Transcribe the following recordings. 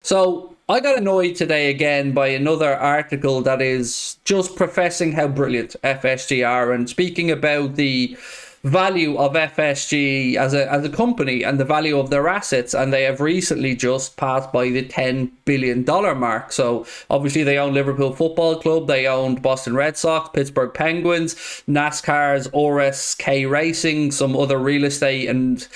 So I got annoyed today again by another article that is just professing how brilliant FSG are and speaking about the value of FSG as a company and the value of their assets, and they have recently just passed by the $10 billion mark. So obviously they own Liverpool Football Club, they owned Boston Red Sox, Pittsburgh Penguins, NASCAR's RSK Racing, some other real estate and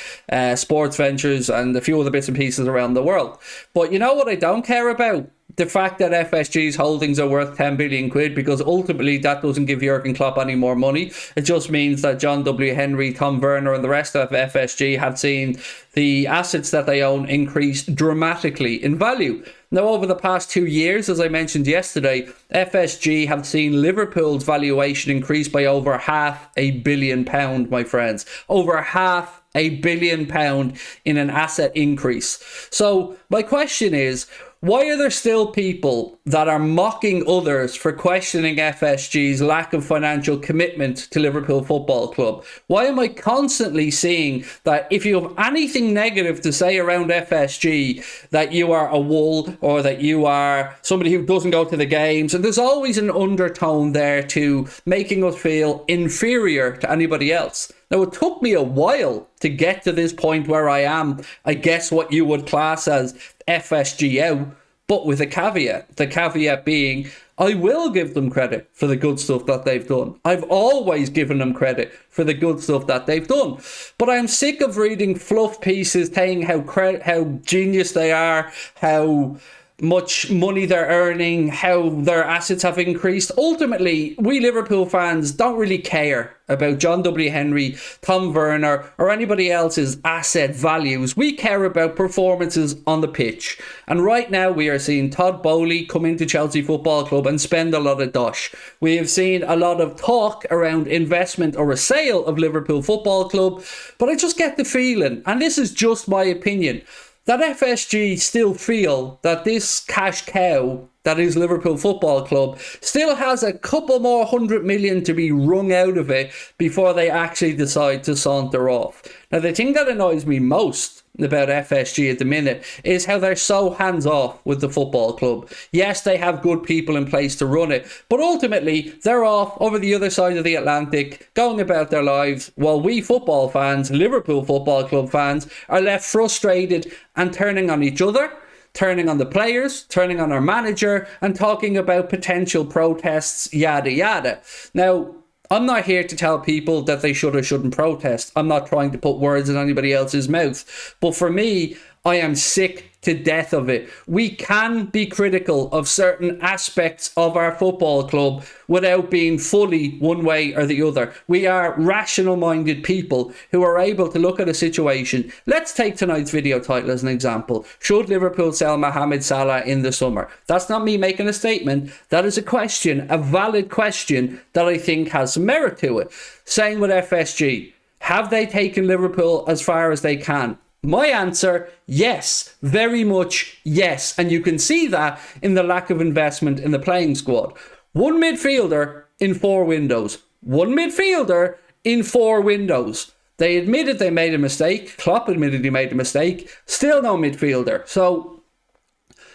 sports ventures, and a few other bits and pieces around the world. But you know what I don't care about? The fact that FSG's holdings are worth 10 billion quid, because ultimately that doesn't give Jurgen Klopp any more money. It just means that John W. Henry, Tom Werner and the rest of FSG have seen the assets that they own increase dramatically in value. Now, over the past 2 years, as I mentioned yesterday, FSG have seen Liverpool's valuation increase by over £500 million, my friends. Over £500 million in an asset increase. So my question is, why are there still people that are mocking others for questioning FSG's lack of financial commitment to Liverpool Football Club? Why am I constantly seeing that if you have anything negative to say around FSG, that you are a wool or that you are somebody who doesn't go to the games? And there's always an undertone there to making us feel inferior to anybody else. Now, it took me a while to get to this point where I am, I guess, what you would class as FSG out, but with a caveat. The caveat being, I will give them credit for the good stuff that they've done. I've always given them credit for the good stuff that they've done. But I'm sick of reading fluff pieces saying how genius they are, how much money they're earning, how their assets have increased. Ultimately, we Liverpool fans don't really care about John W. Henry, Tom Werner, or anybody else's asset values. We care about performances on the pitch. And right now we are seeing Todd Bowley come into Chelsea Football Club and spend a lot of dosh. We have seen a lot of talk around investment or a sale of Liverpool Football Club. But I just get the feeling, and this is just my opinion, that FSG still feel that this cash cow that is Liverpool Football Club still has a couple more 100 million to be wrung out of it before they actually decide to saunter off. Now, the thing that annoys me most about FSG at the minute is how they're so hands-off with the football club. Yes, they have good people in place to run it, but ultimately they're off over the other side of the Atlantic, going about their lives, while we football fans, Liverpool Football Club fans, are left frustrated and turning on each other, turning on the players, turning on our manager, and talking about potential protests, yada yada. Now, I'm not here to tell people that they should or shouldn't protest. I'm not trying to put words in anybody else's mouth. But for me, I am sick to death of it. We can be critical of certain aspects of our football club without being fully one way or the other. We are rational-minded people who are able to look at a situation. Let's take tonight's video title as an example. Should Liverpool sell Mohamed Salah in the summer? That's not me making a statement. That is a question, a valid question that I think has some merit to it. Same with FSG. Have they taken Liverpool as far as they can? My answer, yes, very much yes. And you can see that in the lack of investment in the playing squad. One midfielder in 4 windows. One midfielder in 4 windows. They admitted they made a mistake. Klopp admitted he made a mistake. Still no midfielder. So,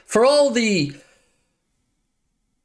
for all the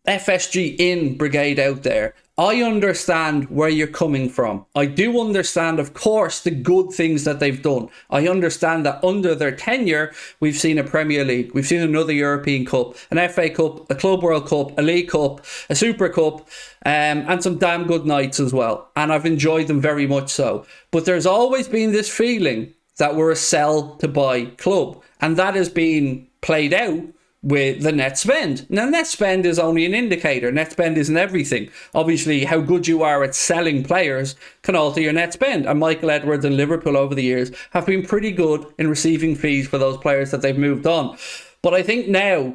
FSG in brigade out there, I understand where you're coming from. I do understand, of course, the good things that they've done. I understand that under their tenure, we've seen a Premier League, we've seen another European Cup, an FA Cup, a Club World Cup, a League Cup, a Super Cup, and some damn good nights as well. And I've enjoyed them very much so. But there's always been this feeling that we're a sell to buy club. And that has been played out with the net spend. Now, net spend is only an indicator. Net spend isn't everything. Obviously, how good you are at selling players can alter your net spend. And Michael Edwards and Liverpool over the years have been pretty good in receiving fees for those players that they've moved on. But I think now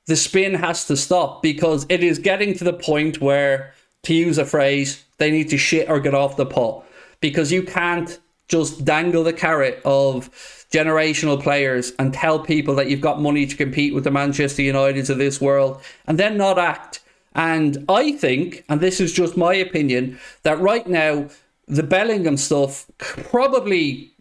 the spin has to stop, because it is getting to the point where, to use a phrase, they need to shit or get off the pot. Because you can't just dangle the carrot of generational players and tell people that you've got money to compete with the Manchester Uniteds of this world and then not act. And I think, and this is just my opinion, that right now the Bellingham stuff probably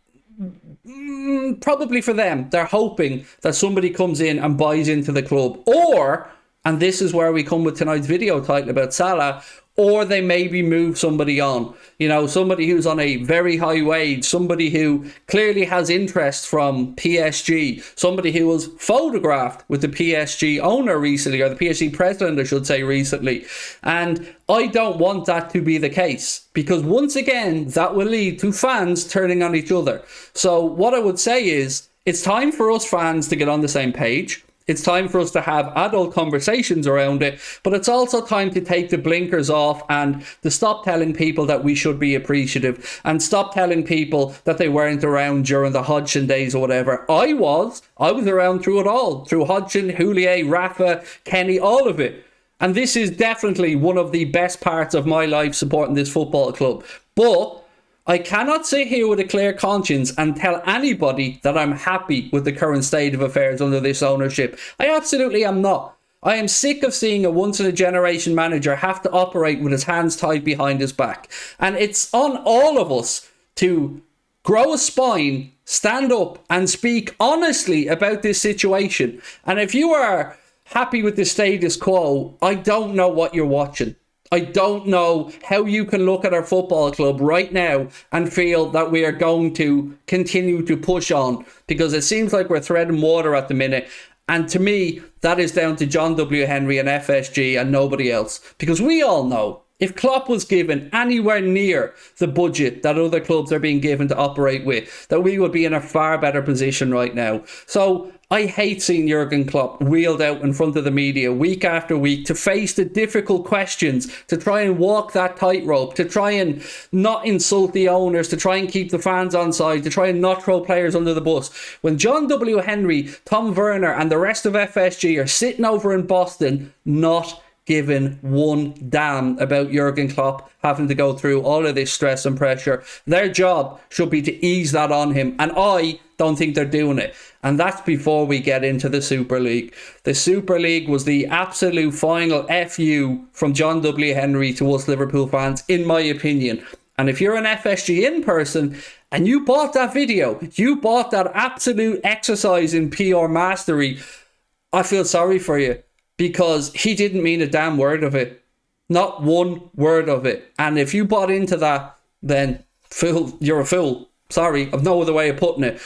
Probably for them, they're hoping that somebody comes in and buys into the club. Or, and this is where we come with tonight's video title about Salah, or they maybe move somebody on. You know, somebody who's on a very high wage, somebody who clearly has interest from PSG, somebody who was photographed with the PSG owner recently, or the PSG president, I should say, recently. And I don't want that to be the case, because once again, that will lead to fans turning on each other. So what I would say is, it's time for us fans to get on the same page. It's time for us to have adult conversations around it, but it's also time to take the blinkers off and to stop telling people that we should be appreciative, and stop telling people that they weren't around during the Hodgson days or whatever. I was around through it all, through Hodgson, Houlden, Rafa, Kenny, all of it. And this is definitely one of the best parts of my life, supporting this football club. But I cannot sit here with a clear conscience and tell anybody that I'm happy with the current state of affairs under this ownership. I absolutely am not. I am sick of seeing a once-in-a-generation manager have to operate with his hands tied behind his back. And it's on all of us to grow a spine, stand up and speak honestly about this situation. And if you are happy with the status quo, I don't know what you're watching. I don't know how you can look at our football club right now and feel that we are going to continue to push on, because it seems like we're treading water at the minute. And to me, that is down to John W. Henry and FSG and nobody else. Because we all know, if Klopp was given anywhere near the budget that other clubs are being given to operate with, that we would be in a far better position right now. So I hate seeing Jurgen Klopp wheeled out in front of the media week after week to face the difficult questions, to try and walk that tightrope, to try and not insult the owners, to try and keep the fans on side, to try and not throw players under the bus. When John W. Henry, Tom Werner and the rest of FSG are sitting over in Boston not given one damn about Jurgen Klopp having to go through all of this stress and pressure. Their job should be to ease that on him, and I don't think they're doing it. And that's before we get into the Super League. The Super League was the absolute final FU from John W. Henry to us Liverpool fans, in my opinion. And if you're an FSG in person and you bought that video, you bought that absolute exercise in PR mastery, I feel sorry for you, because he didn't mean a damn word of it. Not one word of it. And if you bought into that, then fool, you're a fool. Sorry, I've no other way of putting it.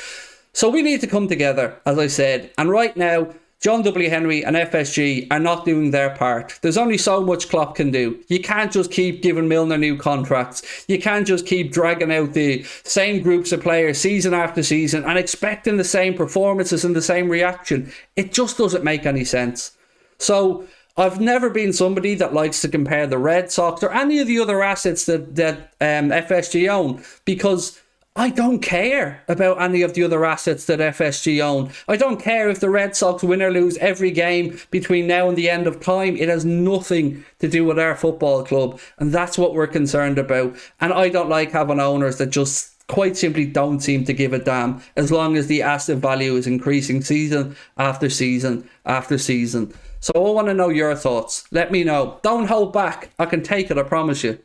So we need to come together, as I said. And right now, John W. Henry and FSG are not doing their part. There's only so much Klopp can do. You can't just keep giving Milner new contracts. You can't just keep dragging out the same groups of players season after season and expecting the same performances and the same reaction. It just doesn't make any sense. So I've never been somebody that likes to compare the Red Sox or any of the other assets that FSG own, because I don't care about any of the other assets that FSG own. I don't care if the Red Sox win or lose every game between now and the end of time. It has nothing to do with our football club, and that's what we're concerned about. And I don't like having owners that just quite simply don't seem to give a damn, as long as the asset value is increasing season after season after season. So I want to know your thoughts. Let me know. Don't hold back. I can take it, I promise you.